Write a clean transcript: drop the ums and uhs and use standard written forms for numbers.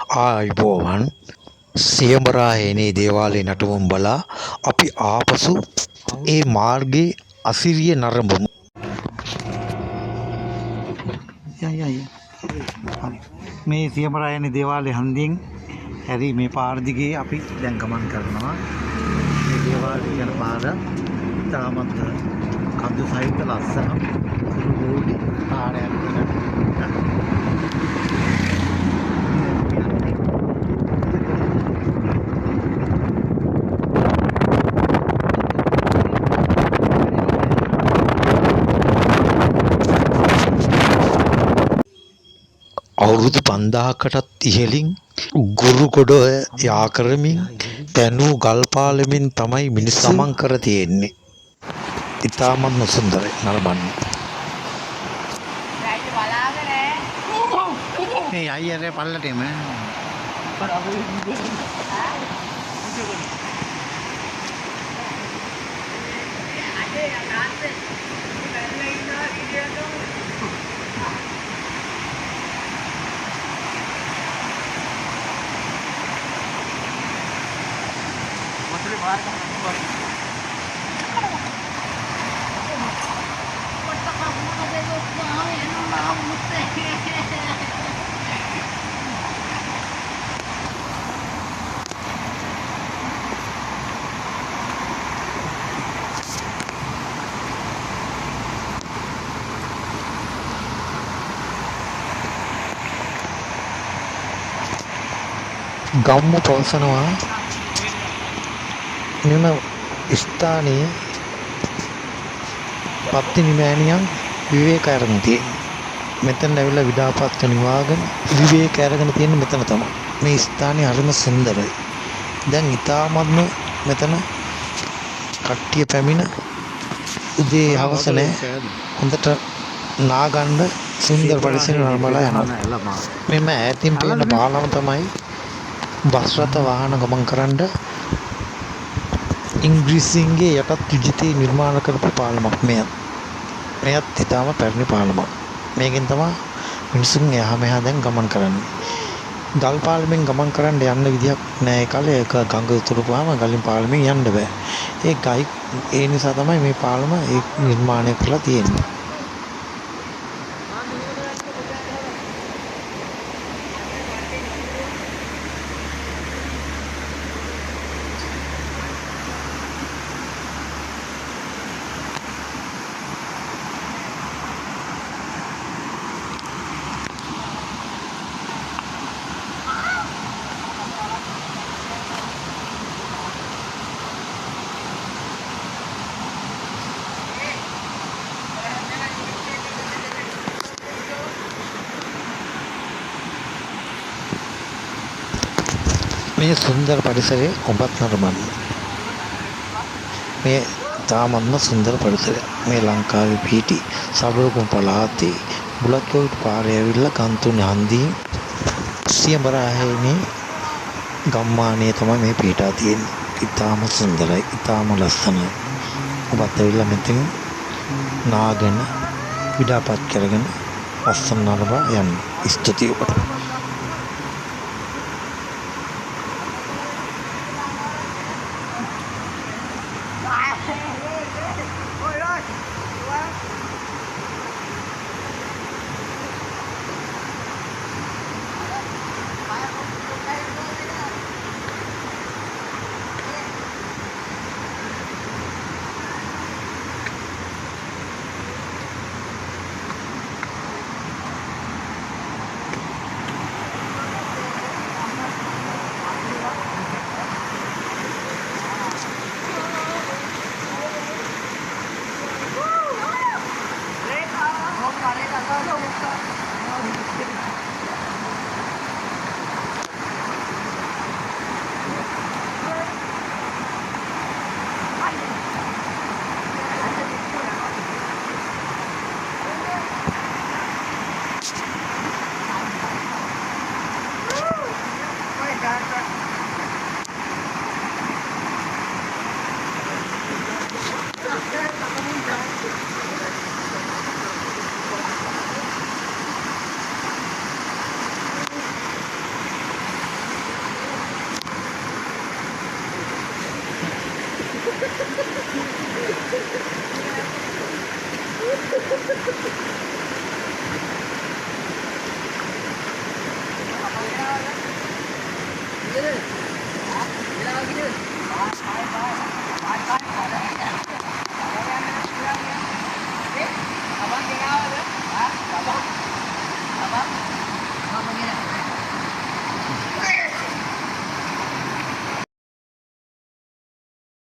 ආයිබෝවන් සියඹරායනේ දේවාලේ නටුවම් බලා අපි ආපසු ඒ මාර්ගයේ අසිරිය නරඹමු. හරි. මේ සියඹරායනේ දේවාලේ හන්දියෙන් හැරි මේ පාර දිගේ අපි දැන් ගමන් කරනවා. මේ දේවාලේ යන පාර තාමත් කඳු සහිත ලස්සන සුළුගෝලි පාරයක් වෙනවා. අවුරුදු 5000කටත් ඉහළින් ගුරුගොඩ යා කරමින් තැනූ ගල් පාලමින් තමයි මිනිස්සු ගමන් කර තියෙන්නේ. ඉතාමත් සුන්දරයි නරඹන්න. මේ අයියරේ පල්ලටම ගම්මු පවසනවා මෙම ස්ථානයේ පත්තිනි මෑණියන් විවේක අරගෙන තියෙන්නේ. මෙතන ඇවිල්ලා විඩාපත් නිවාගෙන විවේක අරගෙන තියෙන්නේ මෙතන තමයි. මේ ස්ථානය හරිම සුන්දරයි. දැන් ඊටාත්ම මෙතන කට්ටිය පැමිණ උදේ හවස නැහැ හොඳට නාගන්න සුන්දර පරිසරය නරඹලා යනවා. මෙන්න ඈතින් පේන පාලම තමයි බස් රථ වාහන ගමන් කරන්න ඉංග්‍රීසීන්ගේ යටත් යුජිතේ නිර්මාණ කරපු පාලමක් මෙයත් ඉතාම පැරණි පාලමක්. මේකෙන් තමයි මිනිසුන් එහා මෙහා දැන් ගමන් කරන්නේ. ගල් පාලමෙන් ගමන් කරන්න යන්න විදියක් නැහැ කාලේ. ඒක ගඟ උතුරපුවාම ගලින් පාලමෙන් යන්න බෑ. ඒ නිසා තමයි මේ පාලම නිර්මාණය කරලා තියෙන්නේ. මේ සුන්දර පරිසරයේ ඔබත් නරඹන්න. මේ තාමත්ම සුන්දර පරිසරයක්. මේ ලංකාවේ පිහිටි සබරගමු පළාතේ බුලත්කොල්ලට පාරේ ඇවිල්ලා කන්තුනේ හන්දියෙන් සියඹරායනේ ගම්මානයේ තමයි මේ පිහිටා තියෙන්නේ. ඉතාම සුන්දරයි, ඉතාම ලස්සනයි. ඔබත් ඇවිල්ලා මෙතන නාගෙන විඩාපත් කරගෙන ලස්සන නරඹා යන්න. ස්තුතියි ඔබට.